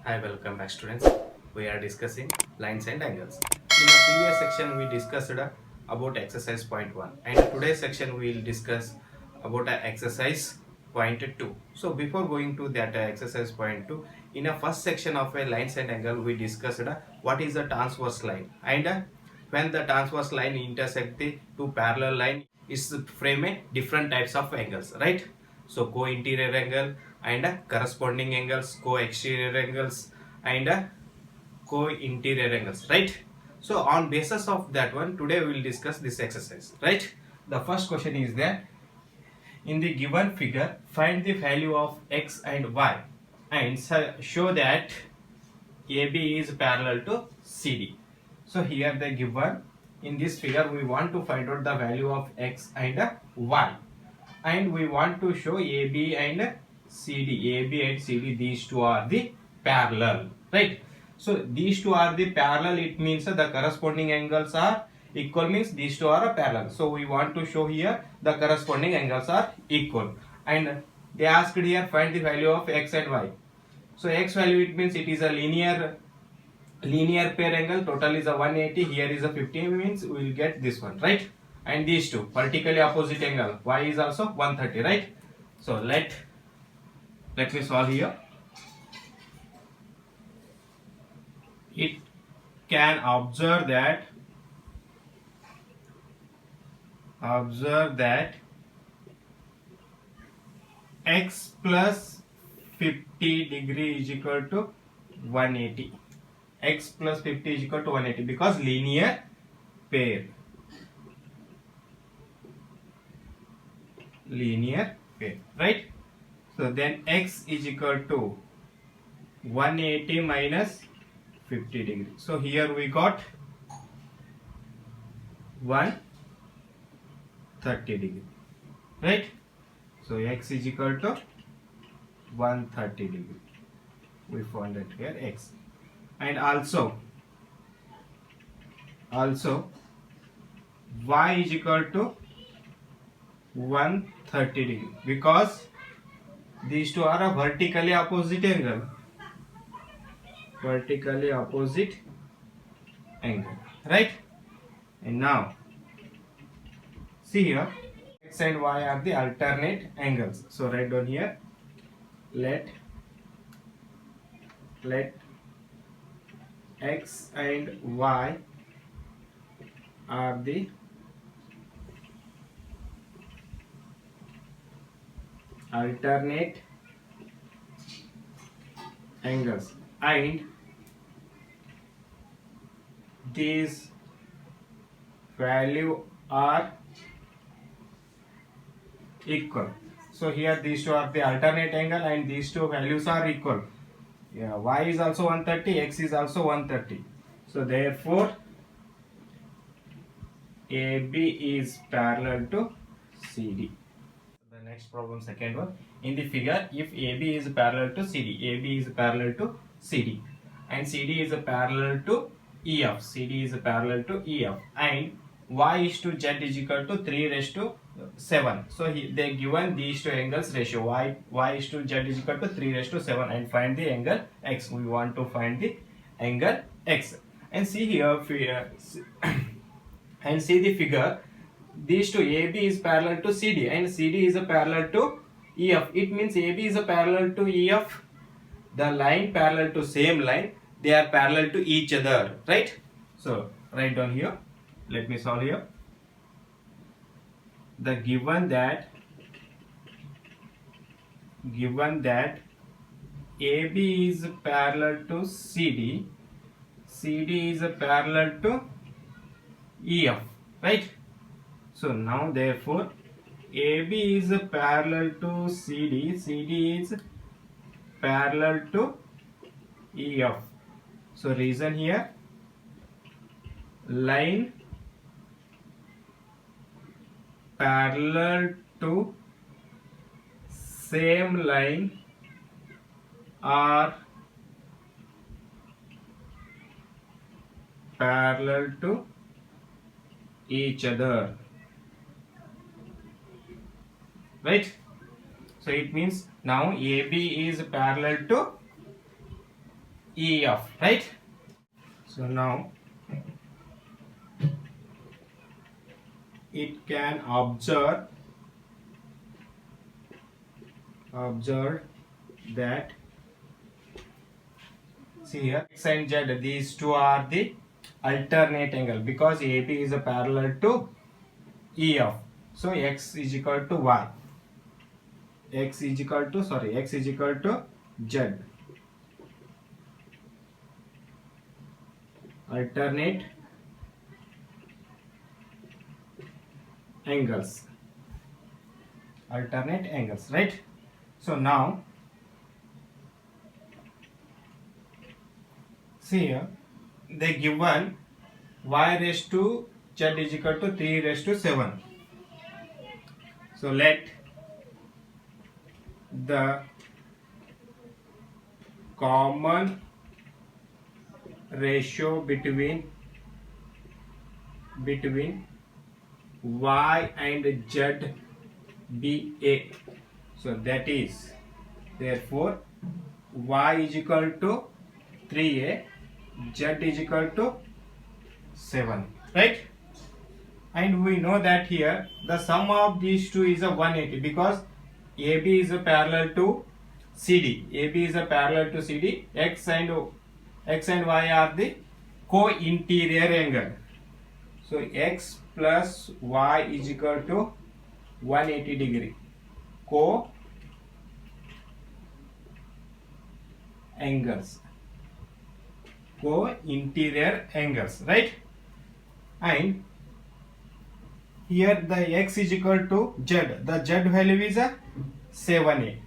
Hi, welcome back students. We are discussing lines and angles. In the previous section we discussed about exercise point 1 and today's section we will discuss about exercise point 2. So before going to that exercise point 2, in a first section of a lines and angle we discussed what is the transverse line and when the transverse line intersect the two parallel line is frame a different types of angles, right? So co-interior angle and corresponding angles, co-exterior angles and co-interior angles, right? So on basis of that one today we will discuss this exercise, right? The first question is that in the given figure find the value of x and y and show that AB is parallel to CD. So here they given in this figure we want to find out the value of x and y and we want to show AB and CD. AB and CD, these two are the parallel, right? So these two are the parallel, it means the corresponding angles are equal, means these two are parallel. So we want to show here the corresponding angles are equal and they asked here find the value of x and y. So x value, it means it is a linear pair angle, total is a 180, here is a 50, means we will get this one, right? And these two vertically opposite angle y is also 130, right? So let me solve here. It can observe that x plus 50 degree is equal to 180. X plus 50 is equal to 180 because pair linear pair, right? So then x is equal to 180 minus 50 degree. So here we got 130 degree, right? So x is equal to 130 degree. We found it here x, and also y is equal to 130 degree because these two are a vertically opposite angle. Right? And now see here x and y are the alternate angles. So write down here, let x and y are the alternate angles and these value are equal. So here these two are the alternate angle and these two values are equal. Yeah, y is also 130, x is also 130. So therefore AB is parallel to CD. The next problem, second one. In the figure, if AB is parallel to CD, AB is parallel to CD, and CD is parallel to EF, CD is parallel to EF, and Y is to Z is equal to 3 raised to 7. So they given these two angles ratio, Y is to Z is equal to 3 raised to 7, and find the angle X. We want to find the angle X. And see here, and see the figure, these two, AB is parallel to CD and CD is a parallel to EF. It means AB is a parallel to EF, the line parallel to same line, they are parallel to each other, right? So write down here, let me solve here. The given that AB is parallel to CD, CD is a parallel to EF, right? So now therefore AB is parallel to CD, CD is parallel to EF. So reason here, line parallel to same line are parallel to each other, right? So it means now AB is parallel to EF, right? So now it can observe that, see here, X and Z, these two are the alternate angle because AB is a parallel to EF. So X is equal to Y. X is equal to Z. Alternate angles. Right? So now see here, they given y raised to z is equal to 3 raised to 7. So let the common ratio between y and z be a. So that is, therefore y is equal to 3a, z is equal to 7, right? And we know that here the sum of these two is a 180 because AB is a parallel to CD. AB is a parallel to CD. X and Y are the co-interior angle. So X plus Y is equal to 180 degree. Co-interior angles, right? And here the X is equal to Z. The Z value is a 7a.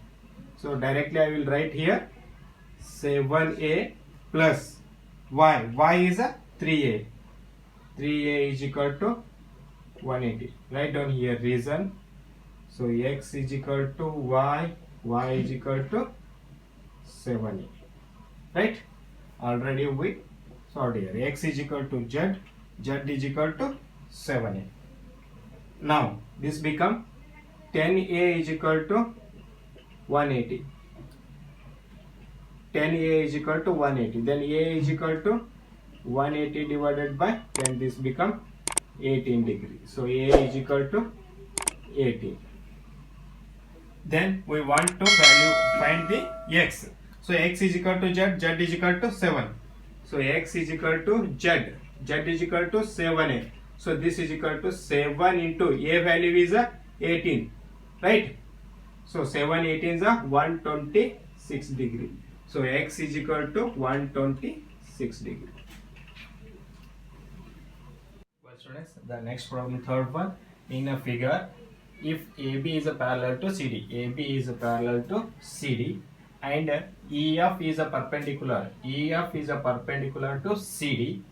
So directly I will write here 7a plus Y. Y is a 3a. 3a is equal to 180. Write down here reason. So X is equal to Y. Y is equal to 7a. Right? Already we solved here. X is equal to Z. Z is equal to 7a. Now this become 10a is equal to 180. 10a is equal to 180. Then a is equal to 180 divided by 10. This become 18 degree. So a is equal to 18. Then we want to find the x. So x is equal to z. Z is equal to 7. So x is equal to z. Z is equal to 7a. So this is equal to 7 into a value is a 18, right? So 7 18 is a 126 degree. So x is equal to 126 degree. Well students, the next problem, third one. In a figure, if AB is a parallel to CD, AB is a parallel to CD, and EF is a perpendicular to CD,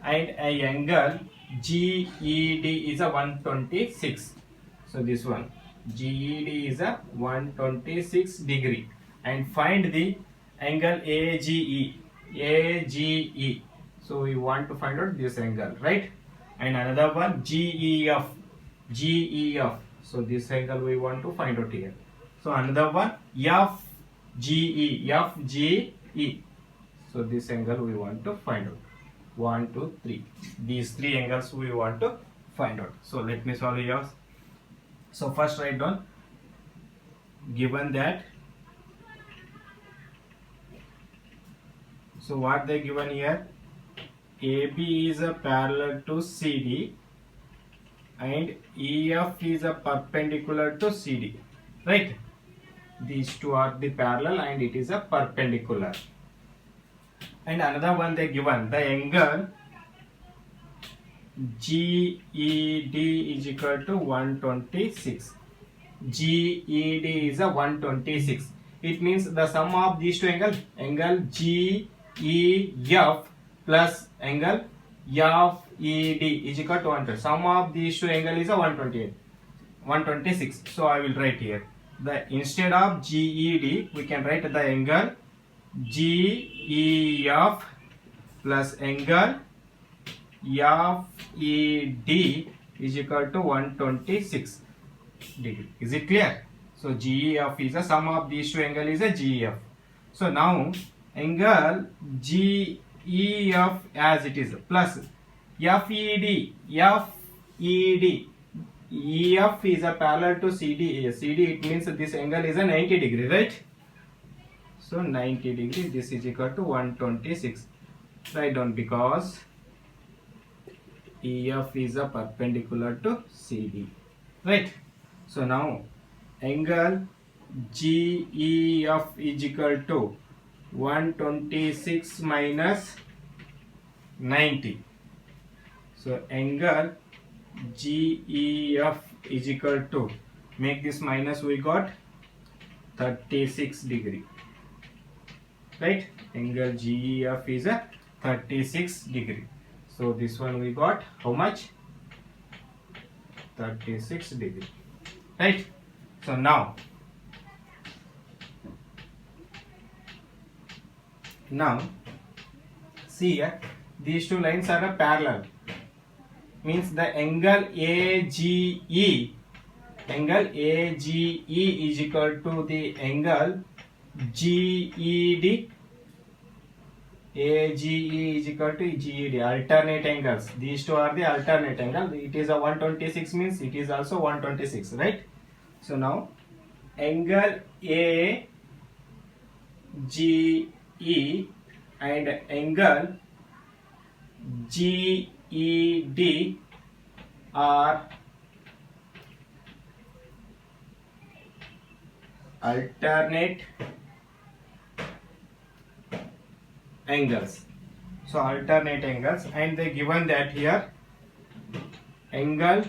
and a angle GED is a 126. So this one GED is a 126 degree, and find the angle AGE. So we want to find out this angle, right? And another one GEF. So this angle we want to find out here. So another one FGE. So this angle we want to find out. 1 2 3. These three angles we want to find out. So let me solve yours. So first write down, given that, so what they given here, AB is a parallel to CD and EF is a perpendicular to CD, right? These two are the parallel and it is a perpendicular. And another one they given, the angle GED is equal to 126. GED is a 126. It means the sum of these two angles, angle GEF plus angle FED is equal to 100. Sum of these two angles is a 126. So I will write here, the instead of GED we can write the angle GEF plus angle FED is equal to 126 degree. Is it clear? So GEF is a sum of these two angles is a GEF. So now angle GEF as it is plus FED. EF is a parallel to CD. CD, it means this angle is a 90 degree, right? So 90 degree, this is equal to 126. Write down, because EF is a perpendicular to CD, right? So now angle GEF is equal to 126 minus 90. So angle GEF is equal to, make this minus, we got 36 degree, right? Angle GEF is a 36 degree. So this one we got how much? 36 degree, right? So now see here, these two lines are a parallel, means the angle AGE is equal to the angle GED. AGE is equal to GED, alternate angles. These two are the alternate angle. It is a 126, means it is also 126, right? So now angle AGE and angle GED are alternate angles. So alternate angles, and they given that here angle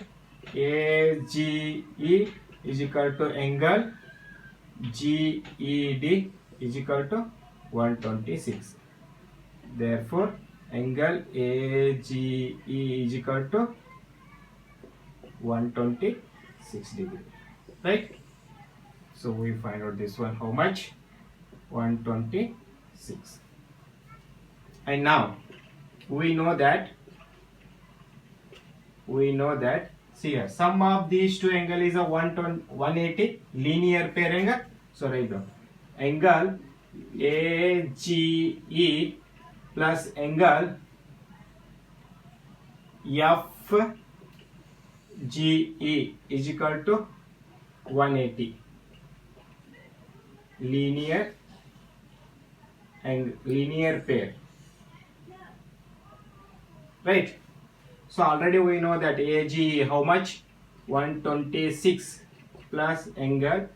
AGE is equal to angle GED is equal to 126. Therefore angle AGE is equal to 126 degree, right? So we find out this one how much? 126. And now we know that see here, sum of these two angle is a 180 linear pair angle. So write down angle AGE plus angle FGE is equal to 180 linear and linear pair, right? So already we know that AGE how much? 126 plus angle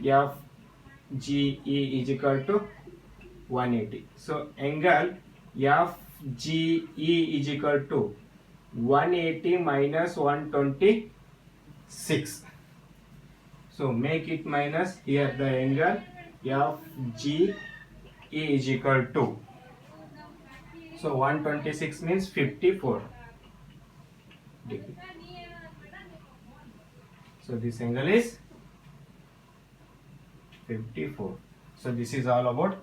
FGE is equal to 180. So angle FGE is equal to 180 minus 126. So make it minus, here the angle FGE is equal to, so 126 means 54 degree. So this angle is 54. So this is all about